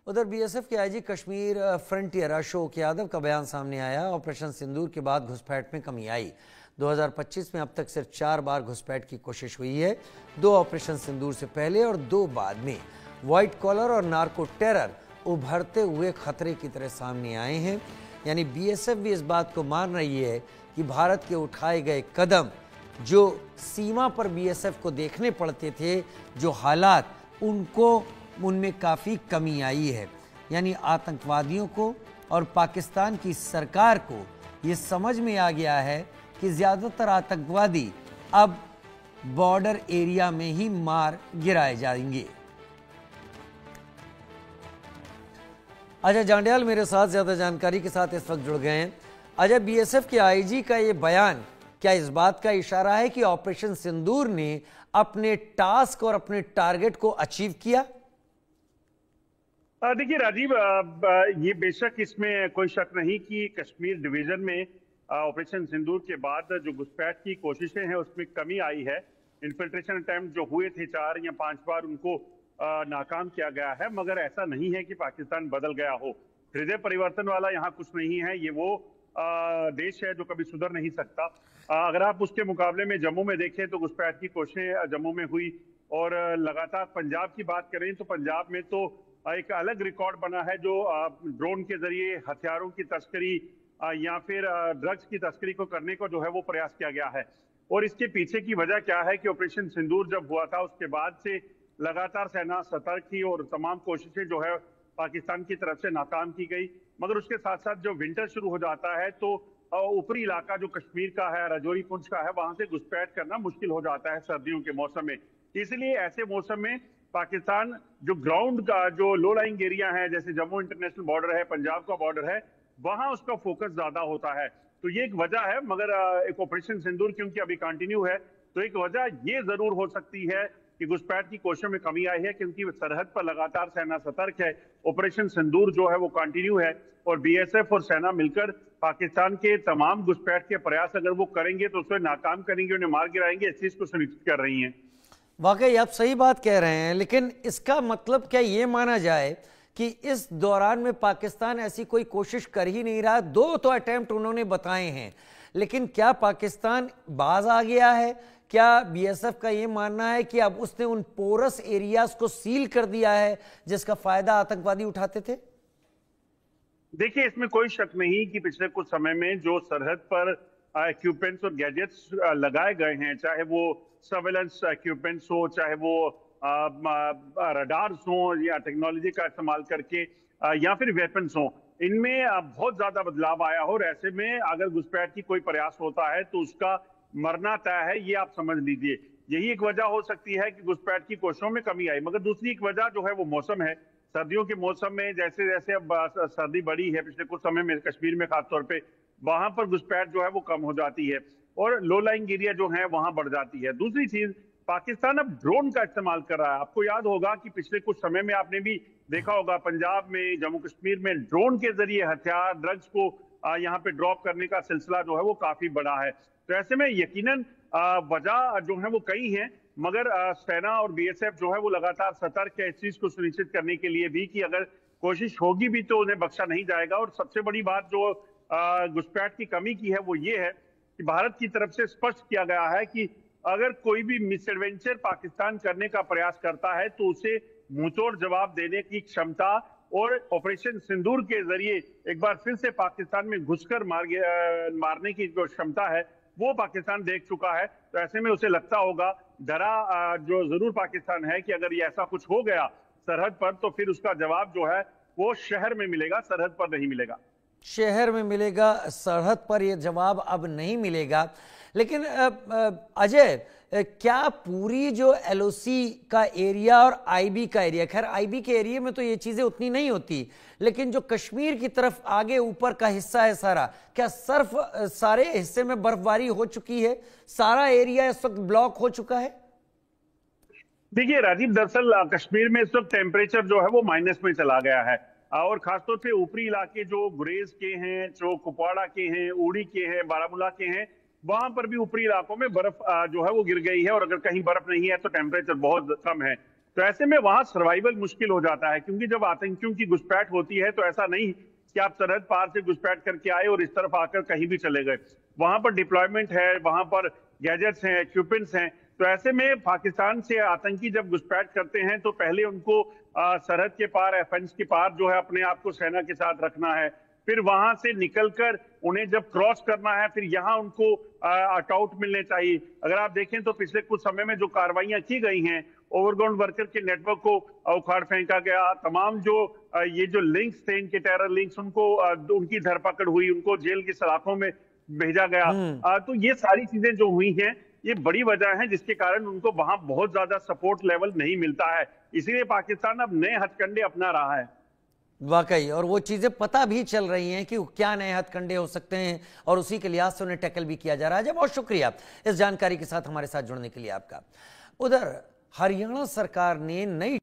उधर बीएसएफ के IG Kashmir frontier Ashok Yadav का बयान सामने आया। ऑपरेशन सिंदूर के बाद घुसपैठ में कमी आई। 2025 में अब तक सिर्फ 4 बार घुसपैठ की कोशिश हुई है, 2 ऑपरेशन सिंदूर से पहले और 2 बाद में। व्हाइट कॉलर और नार्को टेरर उभरते हुए खतरे की तरह सामने आए हैं। यानी बीएसएफ भी इस बात को मान रही है कि भारत के उठाए गए कदम, जो सीमा पर बीएसएफ को देखने पड़ते थे, जो हालात, उनमें काफ़ी कमी आई है। यानी आतंकवादियों को और पाकिस्तान की सरकार को ये समझ में आ गया है कि ज़्यादातर आतंकवादी अब बॉर्डर एरिया में ही मार गिराए जाएंगे। अजय जांडियाल मेरे साथ ज़्यादा जानकारी के साथ इस वक्त जुड़ गए हैं। अजय, बीएसएफ के आईजी का ये बयान क्या इस बात का इशारा है कि ऑपरेशन सिंदूर ने अपने टास्क और अपने टारगेट को अचीव किया? देखिए राजीव, ये बेशक इसमें कोई शक नहीं कि कश्मीर डिवीजन में ऑपरेशन सिंदूर के बाद जो घुसपैठ की कोशिशें हैं उसमें कमी आई है। इन्फिल्ट्रेशन अटेम्प्ट जो हुए थे 4 या 5 बार, उनको नाकाम किया गया है। मगर ऐसा नहीं है कि पाकिस्तान बदल गया हो। हृदय परिवर्तन वाला यहाँ कुछ नहीं है। ये वो देश है जो कभी सुधर नहीं सकता। अगर आप उसके मुकाबले में जम्मू में देखें तो घुसपैठ की कोशिशें जम्मू में हुई, और लगातार पंजाब की बात करें तो पंजाब में तो एक अलग रिकॉर्ड बना है, जो ड्रोन के जरिए हथियारों की तस्करी या फिर ड्रग्स की तस्करी को करने को जो है वो प्रयास किया गया है। और इसके पीछे की वजह क्या है कि ऑपरेशन सिंदूर जब हुआ था उसके बाद से लगातार सेना सतर्क थी और तमाम कोशिशें जो है पाकिस्तान की तरफ से नाकाम की गई। मगर उसके साथ साथ जो विंटर शुरू हो जाता है तो ऊपरी इलाका जो कश्मीर का है, राजौरी पुंछ का है, वहां से घुसपैठ करना मुश्किल हो जाता है सर्दियों के मौसम में। इसलिए ऐसे मौसम में पाकिस्तान जो ग्राउंड का जो लो लाइंग एरिया है, जैसे जम्मू इंटरनेशनल बॉर्डर है, पंजाब का बॉर्डर है, वहां उसका फोकस ज्यादा होता है। तो ये एक वजह है। मगर एक ऑपरेशन सिंदूर क्योंकि अभी कंटिन्यू है, तो एक वजह ये जरूर हो सकती है कि घुसपैठ की कोशिशों में कमी आई है, क्योंकि सरहद पर लगातार सेना सतर्क है। ऑपरेशन सिंदूर जो है वो कंटिन्यू है और बीएसएफ और सेना मिलकर पाकिस्तान के तमाम घुसपैठ के प्रयास अगर वो करेंगे तो उसे नाकाम करेंगे, उन्हें मार गिराएंगे, इस चीज को सुनिश्चित कर रही हैं। वाकई आप सही बात कह रहे हैं, लेकिन इसका मतलब क्या ये माना जाए कि इस दौरान में पाकिस्तान ऐसी कोई कोशिश कर ही नहीं रहा? 2 तो अटेम्प्ट उन्होंने बताए हैं, लेकिन क्या पाकिस्तान बाज आ गया है? क्या बीएसएफ का ये मानना है कि अब उसने उन पोरस एरियाज को सील कर दिया है जिसका फायदा आतंकवादी उठाते थे? देखिए, इसमें कोई शक नहीं कि पिछले कुछ समय में जो सरहद पर इक्विपमेंट्स और गैजेट्स लगाए गए हैं, चाहे वो सर्वेलेंस इक्विपमेंट्स हो, चाहे वो रडार्स हो या टेक्नोलॉजी का इस्तेमाल करके या फिर वेपन्स हो, इनमें बहुत ज्यादा बदलाव आया हो। और ऐसे में अगर घुसपैठ की कोई प्रयास होता है तो उसका मरना तय है, ये आप समझ लीजिए। यही एक वजह हो सकती है कि घुसपैठ की कोशिशों में कमी आई। मगर दूसरी एक वजह जो है वो मौसम है। सर्दियों के मौसम में जैसे जैसे अब सर्दी बढ़ी है पिछले कुछ समय में, कश्मीर में खासतौर पे, वहां पर घुसपैठ जो है वो कम हो जाती है और लो लाइंग एरिया जो है वहां बढ़ जाती है। दूसरी चीज, पाकिस्तान अब ड्रोन का इस्तेमाल कर रहा है। आपको याद होगा कि पिछले कुछ समय में आपने भी देखा होगा पंजाब में, जम्मू कश्मीर में ड्रोन के जरिए हथियार, ड्रग्स को यहाँ पे ड्रॉप करने का सिलसिला जो है वो काफी बड़ा है। तो ऐसे में यकीनन वजह जो है वो कई हैं, मगर सेना और बीएसएफ जो है वो लगातार सतर्क है इस चीज को सुनिश्चित करने के लिए भी कि अगर कोशिश होगी भी तो उन्हें बख्शा नहीं जाएगा। और सबसे बड़ी बात जो घुसपैठ की कमी की है वो ये है कि भारत की तरफ से स्पष्ट किया गया है कि अगर कोई भी मिसएडवेंचर पाकिस्तान करने का प्रयास करता है तो उसे मुंहतोड़ जवाब देने की क्षमता और ऑपरेशन सिंदूर के जरिए एक बार फिर से पाकिस्तान में घुसकर मारने की जो क्षमता है वो पाकिस्तान देख चुका है। तो ऐसे में उसे लगता होगा, डरा जो जरूर पाकिस्तान है कि अगर ये ऐसा कुछ हो गया सरहद पर तो फिर उसका जवाब जो है वो शहर में मिलेगा, सरहद पर नहीं मिलेगा। शहर में मिलेगा, सरहद पर यह जवाब अब नहीं मिलेगा। लेकिन अजय, क्या पूरी जो एलओसी का एरिया और आईबी का एरिया, खैर आईबी के एरिया में तो ये चीजें उतनी नहीं होती, लेकिन जो कश्मीर की तरफ आगे ऊपर का हिस्सा है सारा, क्या सारे हिस्से में बर्फबारी हो चुकी है? सारा एरिया इस वक्त ब्लॉक हो चुका है? देखिए राजीव, दरअसल कश्मीर में इस वक्त टेम्परेचर जो है वो माइनस में चला गया है और खासतौर से ऊपरी इलाके जो गुरेज के हैं, जो कुपवाड़ा के हैं, उड़ी के हैं, बारामूला के हैं, वहां पर भी ऊपरी इलाकों में बर्फ जो है वो गिर गई है। और अगर कहीं बर्फ नहीं है तो टेम्परेचर बहुत कम है। तो ऐसे में वहां सर्वाइवल मुश्किल हो जाता है, क्योंकि जब आतंकियों की घुसपैठ होती है तो ऐसा नहीं कि आप सरहद पार से घुसपैठ करके आए और इस तरफ आकर कहीं भी चले गए। वहां पर डिप्लॉयमेंट है, वहां पर गैजेट्स हैं, इक्विपमेंट्स हैं। तो ऐसे में पाकिस्तान से आतंकी जब घुसपैठ करते हैं तो पहले उनको सरहद के पार, एफेंस के पार जो है अपने आप को सेना के साथ रखना है। फिर वहां से निकलकर उन्हें जब क्रॉस करना है, फिर यहाँ उनको अटआउट मिलने चाहिए। अगर आप देखें तो पिछले कुछ समय में जो कार्रवाइयां की गई हैं, ओवरग्राउंड वर्कर के नेटवर्क को उखाड़ फेंका गया, तमाम जो ये जो लिंक्स थे इनके टेरर लिंक्स, उनको उनकी धरपकड़ हुई, उनको जेल की सलाखों में भेजा गया। तो ये सारी चीजें जो हुई हैं, ये बड़ी वजह है जिसके कारण उनको वहां बहुत ज्यादा सपोर्ट लेवल नहीं मिलता है। इसीलिए पाकिस्तान अब नए हथकंडे अपना रहा है। वाकई, और वो चीजें पता भी चल रही हैं कि क्या नए हथकंडे हो सकते हैं, और उसी के लिहाज से उन्हें टैकल भी किया जा रहा है। बहुत शुक्रिया इस जानकारी के साथ हमारे साथ जुड़ने के लिए आपका। उधर हरियाणा सरकार ने नई